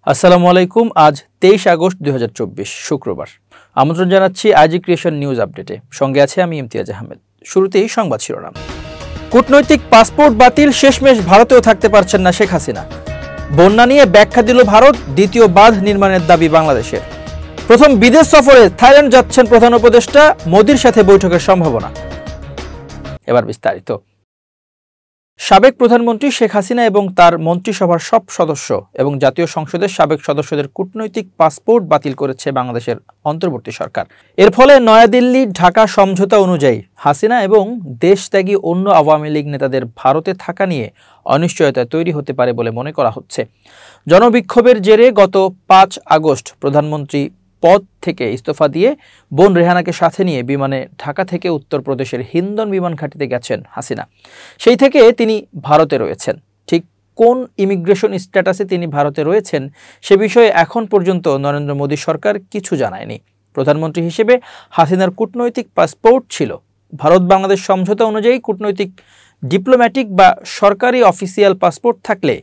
আসসালামু আলাইকুম। আজ 23 আগস্ট 2024 শুক্রবার। আমন্ত্রণ জানাচ্ছি আইজি ক্রিয়েশন নিউজ আপডেটে। সঙ্গে আছে আমি ইমতিয়াজ আহমেদ। শুরুতেই সংবাদ শিরোনাম। কূটনৈতিক পাসপোর্ট বাতিল, শেষমেশ ভারতেও থাকতে পারছেন না শেখ হাসিনা। বন্যা নিয়ে ব্যাখ্যা দিল ভারত, দ্বিতীয় বাঁধ নির্মাণের দাবি বাংলাদেশের। প্রথম বিদেশ সফরে থাইল্যান্ড যাচ্ছেন প্রধান উপদেষ্টা, মোদির সাথে বৈঠকের সম্ভাবনা। এবার বিস্তারিত। সাবেক প্রধানমন্ত্রী শেখ হাসিনা এবং তার মন্ত্রিসভার সব সদস্য এবং জাতীয় সংসদের সাবেক সদস্যদের কূটনৈতিক পাসপোর্ট বাতিল করেছে বাংলাদেশের অন্তর্বর্তী সরকার। এর ফলে নয়াদিল্লি ঢাকা সমঝোতা অনুযায়ী হাসিনা এবং দেশত্যাগী অন্য আওয়ামী লীগ নেতাদের ভারতে থাকা নিয়ে অনিশ্চয়তা তৈরি হতে পারে বলে মনে করা হচ্ছে। জনবিক্ষোভের জেরে গত 5 আগস্ট প্রধানমন্ত্রী পদ থেকে ইস্তফা দিয়ে বোন রেহানাকে সাথে নিয়ে বিমানে ঢাকা থেকে উত্তরপ্রদেশের হিন্দন বিমান ঘাঁটিতে গেছেন হাসিনা। সেই থেকে তিনি ভারতে রয়েছেন। ঠিক কোন ইমিগ্রেশন স্ট্যাটাসে তিনি ভারতে রয়েছেন সে বিষয়ে এখন পর্যন্ত নরেন্দ্র মোদী সরকার কিছু জানায়নি। প্রধানমন্ত্রী হিসেবে হাসিনার কূটনৈতিক পাসপোর্ট ছিল। ভারত বাংলাদেশ সমঝোতা অনুযায়ী কূটনৈতিক, ডিপ্লোম্যাটিক বা সরকারি অফিসিয়াল পাসপোর্ট থাকলে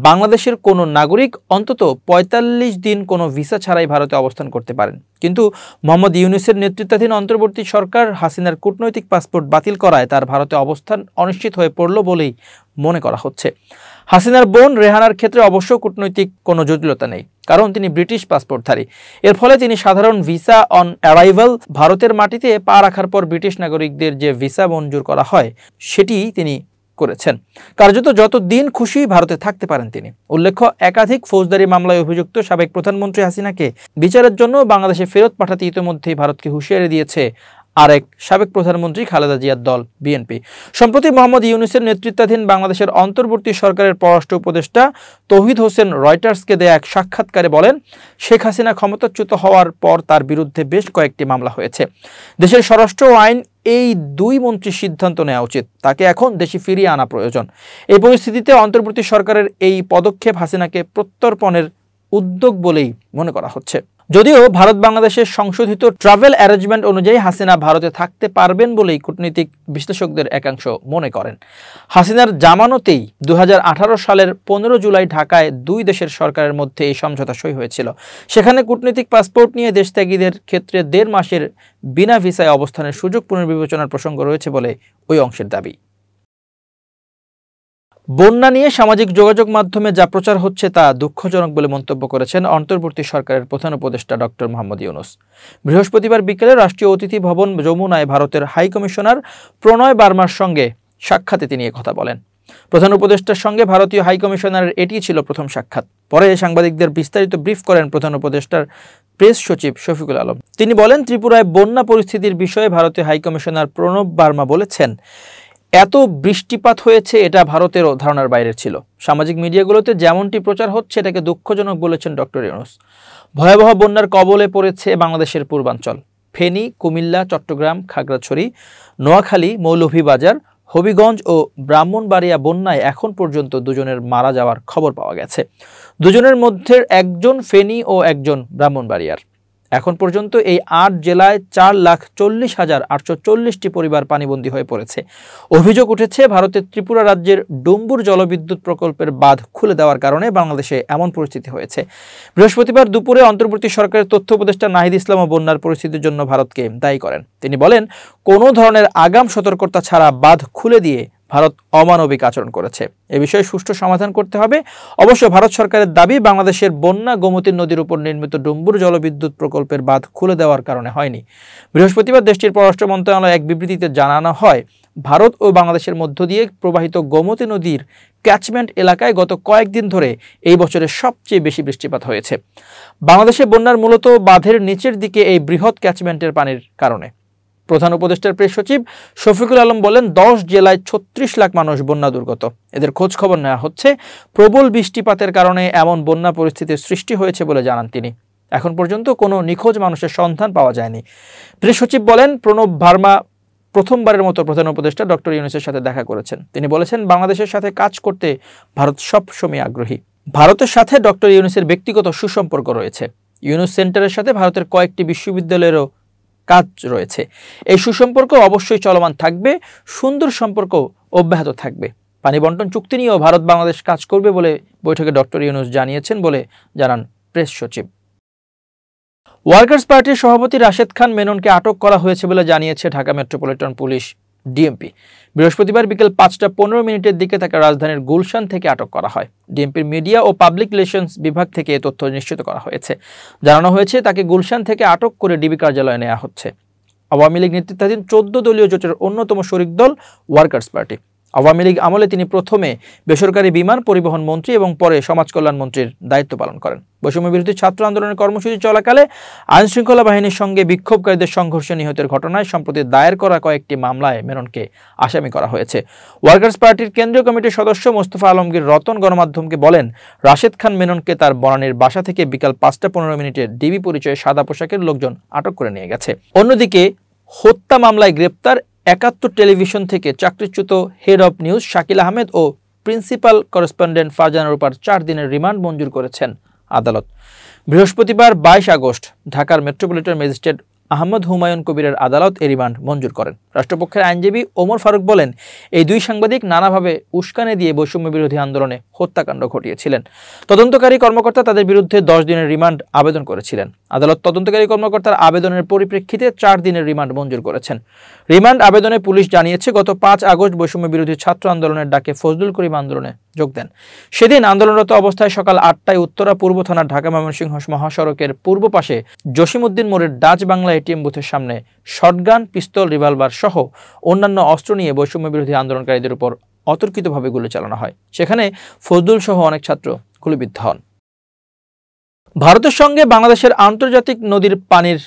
বাংলাদেশের কোনো নাগরিক অন্তত ৪৫ দিন কোনো ভিসা ছাড়াই ভারতে অবস্থান করতে পারেন। কিন্তু মোহাম্মদ ইউনূসের নেতৃত্বাধীন অন্তর্বর্তী সরকার হাসিনার কূটনৈতিক পাসপোর্ট বাতিল করায় তার ভারতে অবস্থান অনিশ্চিত হয়ে পড়ল বলেই মনে করা হচ্ছে। হাসিনার বোন রেহানার ক্ষেত্রে অবশ্য কূটনৈতিক কোনো জটিলতা নেই, কারণ তিনি ব্রিটিশ পাসপোর্টধারী। এর ফলে তিনি সাধারণ ভিসা অন অ্যারাইভাল, ভারতের মাটিতে পা রাখার পর ব্রিটিশ নাগরিকদের যে ভিসা মঞ্জুর করা হয় সেটি তিনি করেছেন। কার্যত যত দিন খুশি ভারতে থাকতে পারেন তিনি। উল্লেখ্য, একাধিক ফৌজদারি মামলায় অভিযুক্ত সাবেক প্রধানমন্ত্রী হাসিনাকে বিচারের জন্য বাংলাদেশে ফেরত পাঠাতে ইতিমধ্যেই ভারতকে হুঁশিয়ারি দিয়েছে আরেক সাবেক প্রধানমন্ত্রী খালেদা জিয়ার দল বিএনপি। সম্প্রতি মোহাম্মদ ইউনূসের নেতৃত্বাধীন বাংলাদেশের অন্তর্বর্তী সরকারের পররাষ্ট্র উপদেষ্টা তৌহিদ হোসেন রয়টার্সকে দেয়া এক সাক্ষাৎকারে বলেন, শেখ হাসিনা ক্ষমতাচ্যুত হওয়ার পর তার বিরুদ্ধে বেশ কয়েকটি মামলা হয়েছে। দেশের স্বরাষ্ট্র ও আইন এই দুই মন্ত্রীর সিদ্ধান্ত নেওয়া উচিত। তাকে এখন দেশে ফিরিয়ে আনা প্রয়োজন। এই পরিস্থিতিতে অন্তর্বর্তী সরকারের এই পদক্ষেপ হাসিনাকে প্রত্যর্পণের উদ্যোগ বলেই মনে করা হচ্ছে। যদিও ভারত বাংলাদেশের সংশোধিত ট্রাভেল অ্যারেঞ্জমেন্ট অনুযায়ী হাসিনা ভারতে থাকতে পারবেন বলেই কূটনীতিক বিশ্লেষকদের একাংশ মনে করেন। হাসিনার জামানতেই 2018 সালের 15 জুলাই ঢাকায় দুই দেশের সরকারের মধ্যে এই সমঝোতা সই হয়েছিল। সেখানে কূটনৈতিক পাসপোর্ট নিয়ে দেশত্যাগীদের ক্ষেত্রে 1.5 মাসের বিনা ভিসায় অবস্থানের সুযোগ পুনর্বিবেচনার প্রসঙ্গ রয়েছে বলে ওই অংশের দাবি। বন্যা নিয়ে সামাজিক যোগাযোগ মাধ্যমে যা প্রচার হচ্ছে তা দুঃখজনক বলে মন্তব্য করেছেন অন্তর্বর্তী সরকারের প্রধান উপদেষ্টা ডক্টর মোহাম্মদ ইউনূস। বৃহস্পতিবার বিকেলে রাষ্ট্রীয় অতিথি ভবন যমুনায় ভারতের হাই কমিশনার প্রণয় বার্মার সঙ্গে সাক্ষাতে তিনি কথা বলেন। প্রধান উপদেষ্টার সঙ্গে ভারতীয় হাই কমিশনারের এটি ছিল প্রথম সাক্ষাৎ। পরে সাংবাদিকদের বিস্তারিত ব্রিফ করেন প্রধান উপদেষ্টার প্রেস সচিব শফিকুল আলম। তিনি বলেন, ত্রিপুরায় বন্যা পরিস্থিতির বিষয়ে ভারতীয় হাই কমিশনার প্রণব বার্মা বলেছেন, এত বৃষ্টিপাত হয়েছে এটা ভারতেরও ধারণার বাইরে ছিল। সামাজিক মিডিয়াগুলোতে যেমনটি প্রচার হচ্ছে এটাকে দুঃখজনক বলেছেন ডক্টর ইউনূস। ভয়াবহ বন্যার কবলে পড়েছে বাংলাদেশের পূর্বাঞ্চল। ফেনী, কুমিল্লা, চট্টগ্রাম, খাগড়াছড়ি, নোয়াখালী, মৌলভীবাজার, হবিগঞ্জ ও ব্রাহ্মণবাড়িয়া বন্যায় এখন পর্যন্ত 2 জনের মারা যাওয়ার খবর পাওয়া গেছে। 2 জনের মধ্যে একজন ফেনী ও একজন ব্রাহ্মণবাড়িয়ার। এখন পর্যন্ত এই 8 জেলায় 4,40,840টি পরিবার পানিবন্দী হয়ে পড়েছে। অভিযোগ উঠেছে ভারতের ত্রিপুরা রাজ্যের ডুম্বুর জলবিদ্যুৎ প্রকল্পের বাঁধ খুলে দেওয়ার কারণে বাংলাদেশে এমন পরিস্থিতি হয়েছে। বৃহস্পতিবার দুপুরে অন্তর্বর্তী সরকারের তথ্য উপদেষ্টা নাহিদ ইসলামও বন্যার পরিস্থিতির জন্য ভারতকে দায়ী করেন। তিনি বলেন, কোনো ধরনের আগাম সতর্কতা ছাড়া বাঁধ খুলে দিয়ে ভারত অমানবিক আচরণ করেছে। এ বিষয়ে সুষ্ঠু সমাধান করতে হবে। অবশ্য ভারত সরকারের দাবি, বাংলাদেশের বন্যা গোমতী নদীর উপর নির্মিত ডুম্বুর জলবিদ্যুৎ প্রকল্পের বাঁধ খুলে দেওয়ার কারণে হয়নি। বৃহস্পতিবার দেশটির পররাষ্ট্র মন্ত্রণালয় এক বিবৃতিতে জানানো হয়, ভারত ও বাংলাদেশের মধ্য দিয়ে প্রবাহিত গোমতী নদীর ক্যাচমেন্ট এলাকায় গত কয়েকদিন ধরে এই বছরের সবচেয়ে বেশি বৃষ্টিপাত হয়েছে। বাংলাদেশে বন্যার মূলত বাঁধের নিচের দিকে এই বৃহৎ ক্যাচমেন্টের পানির কারণে। প্রধান উপদেষ্টার প্রেস সচিব শফিকুল আলম বলেন, 10 জেলায় 36 লাখ মানুষ বন্যা দুর্গত। এদের খোঁজ খবর নেওয়া হচ্ছে। প্রবল বৃষ্টিপাতের কারণে এমন বন্যা পরিস্থিতির সৃষ্টি হয়েছে বলে জানান তিনি। এখন পর্যন্ত কোনো নিখোঁজ মানুষের সন্ধান পাওয়া যায়নি। প্রেস সচিব বলেন, প্রণব বার্মা প্রথমবারের মতো প্রধান উপদেষ্টা ডক্টর ইউনূসের সাথে দেখা করেছেন। তিনি বলেছেন, বাংলাদেশের সাথে কাজ করতে ভারত সবসময় আগ্রহী। ভারতের সাথে ডক্টর ইউনূসের ব্যক্তিগত সুসম্পর্ক রয়েছে। ইউনূস সেন্টারের সাথে ভারতের কয়েকটি বিশ্ববিদ্যালয়েরও কাজ রয়েছে। এই সুসম্পর্ক অবশ্যই চলমান থাকবে, সুন্দর সম্পর্ক অব্যাহত থাকবে। পানি বন্টন চুক্তি নিয়েও ভারত বাংলাদেশ কাজ করবে বলে বৈঠকে ডক্টর ইউনূস জানিয়েছেন বলে জানান প্রেস সচিব। ওয়ার্কার্স পার্টির সভাপতি রাশেদ খান মেননকে আটক করা হয়েছে বলে জানিয়েছে ঢাকা মেট্রোপলিটন পুলিশ ডিএমপি। বৃহস্পতিবার বিকেল 5:15 দিকে তাকে রাজধানীর গুলশান থেকে আটক করা হয়। ডিএমপির মিডিয়া ও পাবলিক রিলেশনস বিভাগ থেকে এ তথ্য নিশ্চিত করা হয়েছে। জানানো হয়েছে তাকে গুলশান থেকে আটক করে ডিবি কার্যালয়ে নেওয়া হচ্ছে। আওয়ামী লীগ নেতৃত্বাধীন 14 দলীয় জোটের অন্যতম শরিক দল ওয়ার্কার্স পার্টি। আওয়ামী লীগ আমলে তিনি প্রথমে বেসরকারি বিমান পরিবহন মন্ত্রী এবং পরে সমাজ কল্যাণ মন্ত্রীর দায়িত্ব পালন করেন। বৈষম্য বিরোধী ছাত্র আন্দোলনের কর্মসূচি চলাকালে আইনশৃঙ্খলা বাহিনীর সঙ্গে বিক্ষোভকারীদের সংঘর্ষে নিহতের ঘটনায় সম্প্রতি দায়ের করা কয়েকটি মামলায় মেননকে আসামি করা হয়েছে। ওয়ার্কার্স পার্টির কেন্দ্রীয় কমিটির সদস্য মোস্তফা আলমগীর রতন গণমাধ্যমকে বলেন, রাশেদ খান মেননকে তার বনানীর বাসা থেকে বিকাল 5:15 ডিবি পরিচয়ে সাদা পোশাকের লোকজন আটক করে নিয়ে গেছে। অন্যদিকে হত্যা মামলায় গ্রেপ্তার 71 টেলিভিশন থেকে চাকরিচ্যুত head of news Shakil Ahmed ও প্রিন্সিপাল করেসপন্ডেন্ট ফারজানার উপর 4 দিনের রিমান্ড মঞ্জুর করেছেন আদালত। বৃহস্পতিবার 22 আগস্ট ঢাকার মেট্রোপলিটন ম্যাজিস্ট্রেট আহমদ হুমায়ুন কবিরের আদালত এই রিমান্ড মঞ্জুর করেন। রাষ্ট্রপক্ষের আইনজীবী ওমর ফারুক বলেন, এই দুই সাংবাদিক নানাভাবে উস্কানি দিয়ে বৈষম্য বিরোধী আন্দোলনে হত্যাকাণ্ড ঘটিয়েছিলেন। তদন্তকারী কর্মকর্তা তাদের বিরুদ্ধে 10 দিনের রিমান্ড আবেদন করেছিলেন। আদালত তদন্তকারী কর্মকর্তার আবেদনের পরিপ্রেক্ষিতে 4 দিনের রিমান্ড মঞ্জুর করেছেন। রিমান্ড আবেদনে পুলিশ জানিয়েছে, গত 5 আগস্ট বৈষম্য বিরোধী ছাত্র আন্দোলনের ডাকে ফজলুল করিম আন্দোলনে যোগ দেন। সেদিন আন্দোলনরত অবস্থায় সকাল 8টায় উত্তরা পূর্ব থানার ঢাকা ময়মনসিংহ মহাসড়কের পূর্ব পাশে জসিমউদ্দিন মোড়ের ডাচ বাংলা এটিএম বুথের সামনে শটগান, পিস্তল, রিভলভার সহ অন্যান্য অস্ত্র নিয়ে বৈষম্য বিরোধী আন্দোলনকারীদের উপর অতর্কিতভাবে গুলি চালানো হয়। সেখানে ফজলুল সহ অনেক ছাত্র গুলিবিদ্ধ হন। ভারতের সঙ্গে বাংলাদেশের আন্তর্জাতিক নদীর পানির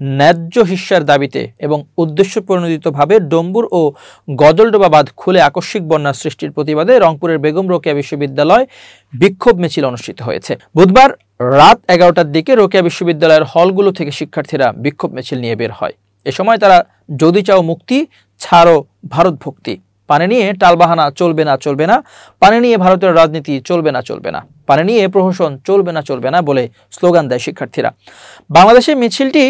ন্যায্য হিস্যার দাবিতে এবং উদ্দেশ্য প্রণোদিতভাবে ডম্বুর ও গজলডোবা বাঁধ খুলে আকস্মিক বন্যা সৃষ্টির প্রতিবাদে রংপুরের বেগম রোকেয়া বিশ্ববিদ্যালয় বিক্ষোভ মিছিল অনুষ্ঠিত হয়েছে। বুধবার রাত 11টার দিকে রোকেয়া বিশ্ববিদ্যালয়ের হলগুলো থেকে শিক্ষার্থীরা বিক্ষোভ মিছিল নিয়ে বের হয়। এ সময় তারা যদি চাও মুক্তি, ছাড়ো ভারত ভক্তি, পানি নিয়ে টালবাহানা চলবে না চলবে না, পানি নিয়ে ভারতের রাজনীতি চলবে না চলবে না, পানি নিয়ে প্রহসন চলবে না বলে স্লোগান দেয় শিক্ষার্থীরা। বাংলাদেশের মিছিলটি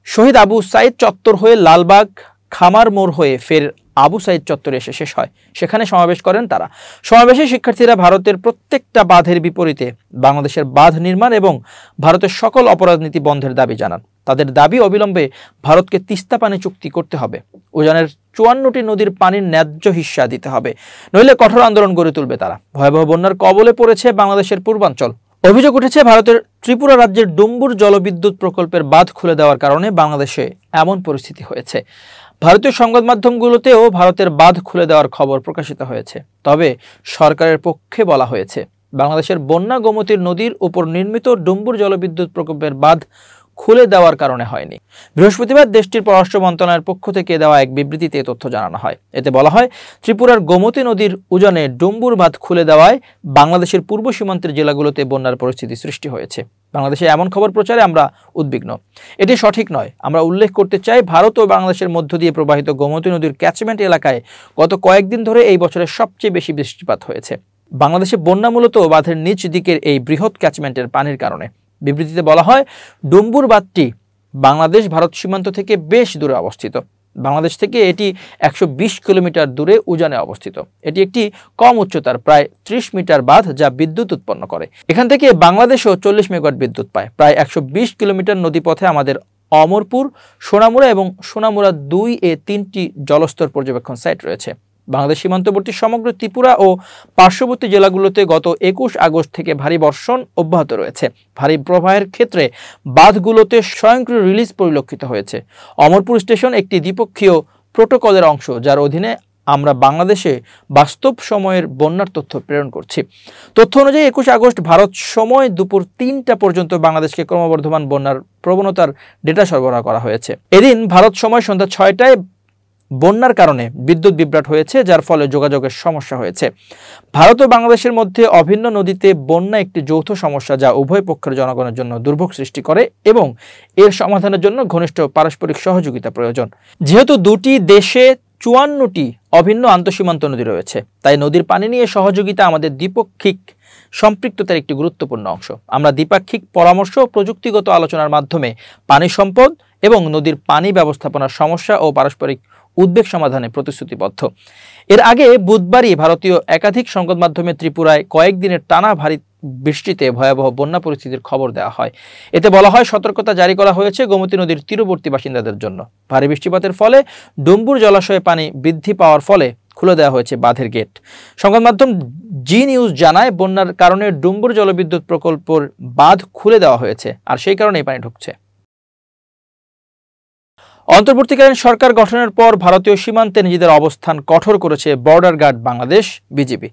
শহীদ আবু সাইদ চত্বর হয়ে লালবাগ খামার মোড় হয়ে ফের আবু সাইদ চত্বরে এসে শেষ হয়। সেখানে সমাবেশ করেন তারা। সমাবেশে শিক্ষার্থীরা ভারতের প্রত্যেকটা বাঁধের বিপরীতে বাংলাদেশের বাঁধ নির্মাণ এবং ভারতের সকল অপরাজনীতি বন্ধের দাবি জানান। তাদের দাবি, অবিলম্বে ভারতকে তিস্তা পানি চুক্তি করতে হবে, উজানের 54টি নদীর পানির ন্যায্য হিস্যা দিতে হবে, নইলে কঠোর আন্দোলন গড়ে তুলবে তারা। ভয়াবহ বন্যার কবলে পড়েছে বাংলাদেশের পূর্বাঞ্চল। অভিযোগ উঠেছে, ভারতের ত্রিপুরা রাজ্যের ডুম্বুর জলবিদ্যুৎ প্রকল্পের বাঁধ খুলে দেওয়ার কারণে বাংলাদেশে এমন পরিস্থিতি হয়েছে। ভারতীয় সংবাদ মাধ্যমগুলোতেও ভারতের বাঁধ খুলে দেওয়ার খবর প্রকাশিত হয়েছে। তবে সরকারের পক্ষে বলা হয়েছে, বাংলাদেশের বন্যা গোমতী নদীর উপর নির্মিত ডুম্বুর জলবিদ্যুৎ প্রকল্পের বাঁধ খুলে দেওয়ার কারণে হয়নি। বৃহস্পতিবার দেশটির পররাষ্ট্র মন্ত্রণালয়ের পক্ষ থেকে দেওয়া এক বিবৃতিতে তথ্য জানানো হয়। এতে বলা হয়, ত্রিপুরার গোমতী নদীর উজানে ডুম্বুর বাঁধ খুলে দেওয়ায় বাংলাদেশের পূর্ব সীমান্তের জেলাগুলোতে বন্যার পরিস্থিতি সৃষ্টি হয়েছে। বাংলাদেশে এমন খবর প্রচারে আমরা উদ্বিগ্ন। এটি সঠিক নয়। আমরা উল্লেখ করতে চাই, ভারত ও বাংলাদেশের মধ্য দিয়ে প্রবাহিত গোমতী নদীর ক্যাচমেন্ট এলাকায় গত কয়েকদিন ধরে এই বছরের সবচেয়ে বেশি বৃষ্টিপাত হয়েছে। বাংলাদেশে বন্যা মূলত বাঁধের নিচ দিকের এই বৃহৎ ক্যাচমেন্টের পানির কারণে। বিবৃতিতে বলা হয়, ডুম্বুর বাঁধটি বাংলাদেশ ভারত সীমান্ত থেকে বেশ দূরে অবস্থিত। বাংলাদেশ থেকে এটি 120 কিলোমিটার দূরে উজানে অবস্থিত। এটি একটি কম উচ্চতার প্রায় 30 মিটার বাঁধ, যা বিদ্যুৎ উৎপন্ন করে। এখান থেকে বাংলাদেশও 40 মেগাওয়াট বিদ্যুৎ পায়। প্রায় 120 কিলোমিটার নদীপথে আমাদের অমরপুর, সোনামুড়া এবং সোনামুড়া 2-এ 3টি জলস্তর পর্যবেক্ষণ সাইট রয়েছে। বাংলাদেশ সীমান্তবর্তী সমগ্র ত্রিপুরা ও পার্শ্ববর্তী জেলাগুলোতে গত 21 আগস্ট থেকে ভারী বর্ষণ অব্যাহত রয়েছে। ভারী প্রবাহের ক্ষেত্রে বাঁধগুলোতে স্বয়ংক্রিয় রিলিজ পরিলক্ষিত হয়েছে। অমরপুর স্টেশন একটি দ্বিপক্ষীয় প্রোটোকলের অংশ, যার অধীনে আমরা বাংলাদেশে বাস্তব সময়ের বন্যার তথ্য প্রেরণ করছি। তথ্য অনুযায়ী 21 আগস্ট ভারত সময় দুপুর 3টা পর্যন্ত বাংলাদেশকে ক্রমবর্ধমান বন্যার প্রবণতার ডেটা সরবরাহ করা হয়েছে। এদিন ভারত সময় সন্ধ্যা 6টায় বন্যার কারণে বিদ্যুৎ বিভ্রাট হয়েছে, যার ফলে যোগাযোগের সমস্যা হয়েছে। ভারত ও বাংলাদেশের মধ্যে অভিন্ন নদীতে বন্যা একটি যৌথ সমস্যা, যা উভয় পক্ষের জনগণের জন্য দুর্ভোগ সৃষ্টি করে এবং এর সমাধানের জন্য ঘনিষ্ঠ পারস্পরিক সহযোগিতা প্রয়োজন। যেহেতু দুটি দেশে 54টি অভিন্ন আন্তঃসীমান্ত নদী রয়েছে, তাই নদীর পানি নিয়ে সহযোগিতা আমাদের দ্বিপাক্ষিক সম্পৃক্ততার একটি গুরুত্বপূর্ণ অংশ। আমরা দ্বিপাক্ষিক পরামর্শ ও প্রযুক্তিগত আলোচনার মাধ্যমে পানি সম্পদ এবং নদীর পানি ব্যবস্থাপনার সমস্যা ও পারস্পরিক উদ্বেগ সমাধানে প্রতিশ্রুতিবদ্ধ। এর আগে বুধবারই ভারতীয় একাধিক সংবাদ মাধ্যমে ত্রিপুরায় কয়েকদিনের টানা ভারী বৃষ্টিতে ভয়াবহ বন্যা পরিস্থিতির খবর দেওয়া হয়। এতে বলা হয় সতর্কতা জারি করা হয়েছে গোমতী নদীর তীরবর্তী বাসিন্দাদের জন্য। ভারী বৃষ্টিপাতের ফলে ডুম্বুর জলাশয়ে পানি বৃদ্ধি পাওয়ার ফলে খুলে দেওয়া হয়েছে বাঁধের গেট। সংবাদ মাধ্যম জি নিউজ জানায়, বন্যার কারণে ডুম্বুর জলবিদ্যুৎ প্রকল্পের বাঁধ খুলে দেওয়া হয়েছে, আর সেই কারণেই পানি ঢুকছে। অন্তর্বর্তীকালীন সরকার গঠনের পর ভারতীয় সীমান্তে নিজেদের অবস্থান কঠোর করেছে বর্ডার গার্ড বাংলাদেশ বিজিবি।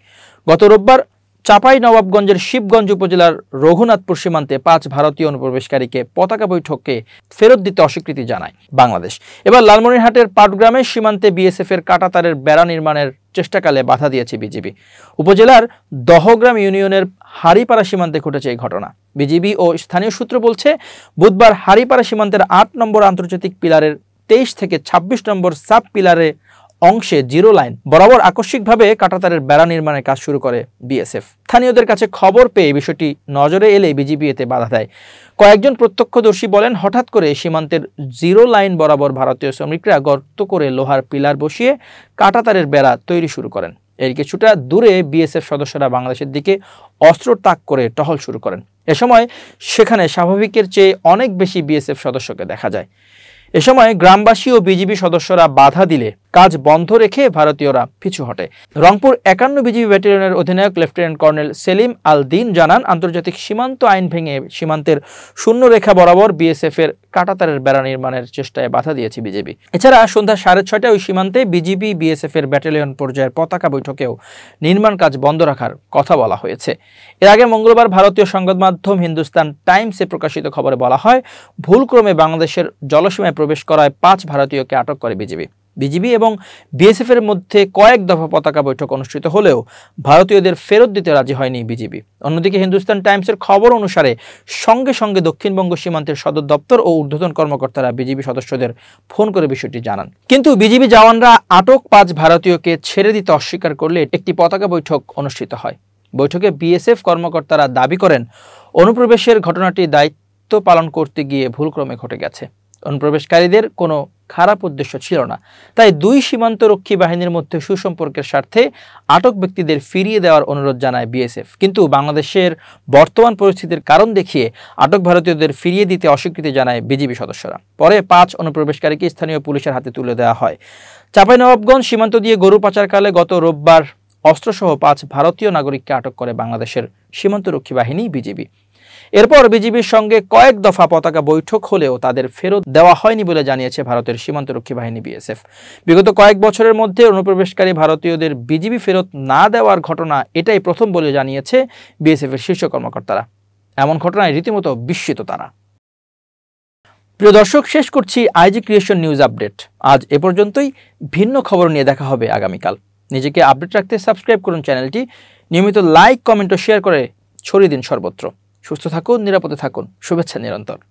গত রোববার চাঁপাইনবাবগঞ্জের শিবগঞ্জ উপজেলার রঘুনাথপুর সীমান্তে 5 ভারতীয় অনুপ্রবেশকারীকে পতাকা বৈঠকে ফেরত দিতে অস্বীকৃতি জানায় বাংলাদেশ। এবার লালমনিরহাটের পাটগ্রামে সীমান্তে বিএসএফ এর কাঁটাতারের বেড়া নির্মাণের চেষ্টাকালে বাধা দিয়েছে বিজিবি। উপজেলার দহগ্রাম ইউনিয়নের হারিপাড়া সীমান্তে ঘটেছে এই ঘটনা। বিজিবি ও স্থানীয় সূত্র বলছে, বুধবার হারিপাড়া সীমান্তের 8 নম্বর আন্তর্জাতিক পিলারের 23 থেকে 26 নম্বর সাব পিলারে অংশে জিরো লাইন বরাবর আকস্মিকভাবে কাঁটাতারের বেড়া নির্মাণের কাজ শুরু করে বিএসএফ। স্থানীয়দের কাছে খবর পেয়ে বিষয়টি নজরে এলে বিজিবি এতে বাধা দেয়। কয়েকজন প্রত্যক্ষদর্শী বলেন, হঠাৎ করে সীমান্তের জিরো লাইন বরাবর ভারতীয় শ্রমিকরা গর্ত করে লোহার পিলার বসিয়ে কাঁটাতারের বেড়া তৈরি শুরু করেন। এর কিছুটা দূরে বিএসএফ সদস্যরা বাংলাদেশের দিকে অস্ত্র তাক করে টহল শুরু করেন। এ সময় সেখানে স্বাভাবিকের চেয়ে অনেক বেশি বিএসএফ সদস্যকে দেখা যায়। এ সময় গ্রামবাসী ও বিজিবি সদস্যরা বাধা দিলে কাজ বন্ধ রেখে ভারতীয়রা পিছু হটে। রংপুর 51 বিজিবি ব্যাটালিয়নের অধিনায়ক লেফটেন্যান্ট কর্নেল সেলিম আল দিন জানান, আন্তর্জাতিক সীমান্ত আইন ভেঙে সীমান্তের শূন্য রেখা বরাবর বিএসএফ এর কাঁটাতারের বেড়া নির্মাণের চেষ্টায় বাধা দিয়েছে বিজেপি। এছাড়া সন্ধ্যা 6:30টায় ওই সীমান্তে বিজিবি বিএসএফ এর ব্যাটালিয়ন পর্যায়ের পতাকা বৈঠকেও নির্মাণ কাজ বন্ধ রাখার কথা বলা হয়েছে। এর আগে মঙ্গলবার ভারতীয় সংবাদ মাধ্যম হিন্দুস্তান টাইমসে প্রকাশিত খবরে বলা হয়, ভুলক্রমে বাংলাদেশের জলসীমায় প্রবেশ করায় 5 ভারতীয়কে আটক করে বিজিবি এবং বিএসএফ এর মধ্যে কয়েক দফা পতাকা বৈঠক অনুষ্ঠিত হলেও ভারতীয়দের ফেরত দিতে রাজি হয়নি বিজিবি। অন্যদিকে হিন্দুস্তান টাইমসের খবর অনুসারে সঙ্গে সঙ্গে দক্ষিণবঙ্গ সীমান্তের সদর দপ্তর ও ঊর্ধ্বতন কর্মকর্তারা বিজিবি সদস্যদের ফোন করে বিষয়টি জানান। কিন্তু বিজিবি জওয়ানরা আটক 5 ভারতীয়কে ছেড়ে দিতে অস্বীকার করলে একটি পতাকা বৈঠক অনুষ্ঠিত হয়। বৈঠকে বিএসএফ কর্মকর্তারা দাবি করেন, অনুপ্রবেশের ঘটনাটি দায়িত্ব পালন করতে গিয়ে ভুলক্রমে ঘটে গেছে। অনুপ্রবেশকারীদের কোনো খারাপ উদ্দেশ্য ছিল না, তাই 2 সীমান্তরক্ষী বাহিনীর মধ্যে সুসম্পর্কের স্বার্থে আটক ব্যক্তিদের ফিরিয়ে দেওয়ার অনুরোধ জানায় বিএসএফ। কিন্তু বাংলাদেশের বর্তমান পরিস্থিতির কারণ দেখিয়ে আটক ভারতীয়দের ফিরিয়ে দিতে অস্বীকৃতি জানায় বিজিবি সদস্যরা। পরে 5 অনুপ্রবেশকারীকে স্থানীয় পুলিশের হাতে তুলে দেওয়া হয়। চাঁপাইনবাবগঞ্জ সীমান্ত দিয়ে গরু পাচারকালে গত রোববার অস্ত্রসহ 5 ভারতীয় নাগরিককে আটক করে বাংলাদেশের সীমান্তরক্ষী বাহিনী বিজিবি। এরপর বিজিবির সঙ্গে কয়েক দফা পতাকা বৈঠক হলেও তাদের ফেরত দেওয়া হয়নি বলে জানিয়েছে ভারতের সীমান্তরক্ষী বাহিনী বিএসএফ। বিগত কয়েক বছরের মধ্যে অনুপ্রবেশকারী ভারতীয়দের বিজিবি ফেরত না দেওয়ার ঘটনা এটাই প্রথম বলে জানিয়েছে বিএসএফ এর শীর্ষ কর্মকর্তারা। এমন ঘটনায় রীতিমতো বিস্মিত তারা। প্রিয় দর্শক, শেষ করছি আইজি ক্রিয়েশন নিউজ আপডেট। আজ এ পর্যন্তই। ভিন্ন খবর নিয়ে দেখা হবে আগামীকাল। নিজেকে আপডেট রাখতে সাবস্ক্রাইব করুন চ্যানেলটি, নিয়মিত লাইক, কমেন্ট ও শেয়ার করে ছড়িয়ে দিন সর্বত্র। সুস্থ থাকুন, নিরাপদে থাকুন। শুভেচ্ছা নিরন্তর।